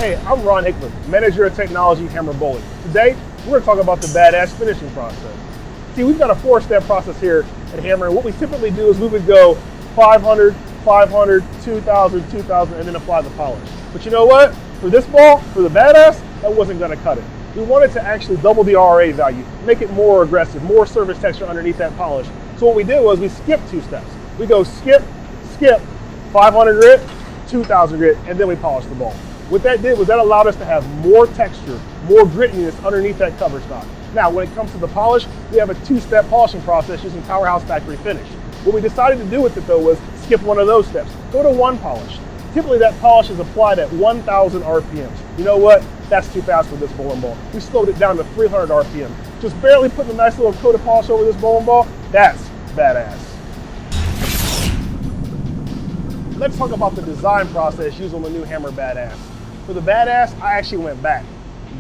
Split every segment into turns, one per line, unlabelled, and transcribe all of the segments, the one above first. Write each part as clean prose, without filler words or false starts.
Hey, I'm Ron Hickland, Manager of Technology, Hammer Bowling. Today, we're going to talk about the badass finishing process. See, we've got a 4-step process here at Hammer, and what we typically do is we would go 500, 500, 2,000, 2,000, and then apply the polish. But you know what? For this ball, for the badass, that wasn't going to cut it. We wanted to actually double the RA value, make it more aggressive, more surface texture underneath that polish. So what we did was we skipped 2 steps. We go skip, skip, 500 grit, 2,000 grit, and then we polish the ball. What that did was that allowed us to have more texture, more grittiness underneath that cover stock. Now, when it comes to the polish, we have a 2-step polishing process using Powerhouse Factory Finish. What we decided to do with it though was skip one of those steps. Go to 1 polish. Typically that polish is applied at 1,000 RPMs. You know what? That's too fast for this bowling ball. We slowed it down to 300 RPM. Just barely putting a nice little coat of polish over this bowling ball. That's badass. Let's talk about the design process used on the new Hammer Badass. For the Badass, I actually went back,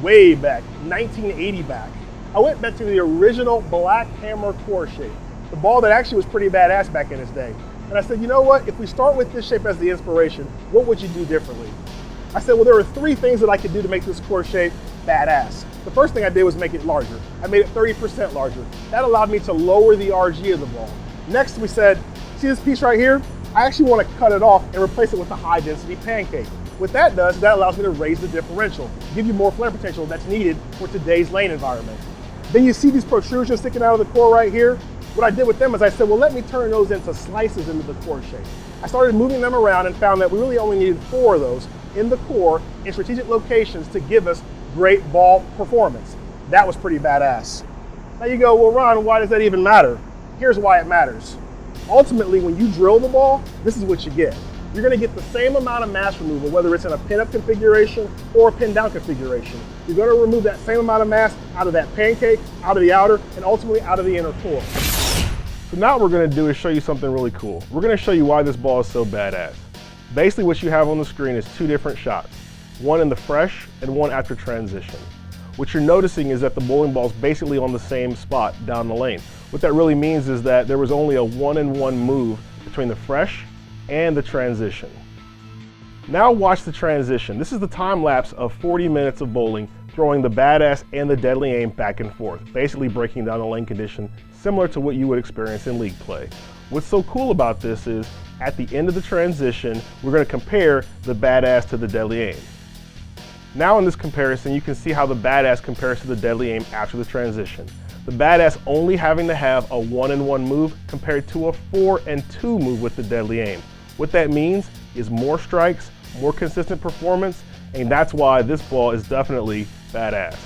way back, 1980 back. I went back to the original black hammer core shape, the ball that actually was pretty badass back in its day. And I said, you know what, if we start with this shape as the inspiration, what would you do differently? I said, well, there are 3 things that I could do to make this core shape badass. The first thing I did was make it larger. I made it 30% larger. That allowed me to lower the RG of the ball. Next, we said, see this piece right here? I actually want to cut it off and replace it with a high density pancake. What that does, that allows me to raise the differential, give you more flare potential that's needed for today's lane environment. Then you see these protrusions sticking out of the core right here? What I did with them is I said, well, let me turn those into slices into the core shape. I started moving them around and found that we really only needed 4 of those in the core in strategic locations to give us great ball performance. That was pretty badass. Now you go, well, Ron, why does that even matter? Here's why it matters. Ultimately, when you drill the ball, this is what you get. You're going to get the same amount of mass removal, whether it's in a pin-up configuration or a pin-down configuration. You're going to remove that same amount of mass out of that pancake, out of the outer, and ultimately out of the inner core. So now what we're going to do is show you something really cool. We're going to show you why this ball is so badass. Basically what you have on the screen is 2 different shots, one in the fresh and one after transition. What you're noticing is that the bowling ball is basically on the same spot down the lane. What that really means is that there was only a 1-in-1 move between the fresh and the transition. Now watch the transition. This is the time lapse of 40 minutes of bowling, throwing the badass and the deadly aim back and forth, basically breaking down the lane condition similar to what you would experience in league play. What's so cool about this is at the end of the transition, we're going to compare the badass to the deadly aim. Now in this comparison, you can see how the badass compares to the deadly aim after the transition. The badass only having to have a 1-in-1 move compared to a 4-and-2 move with the deadly aim. What that means is more strikes, more consistent performance, and that's why this ball is definitely badass.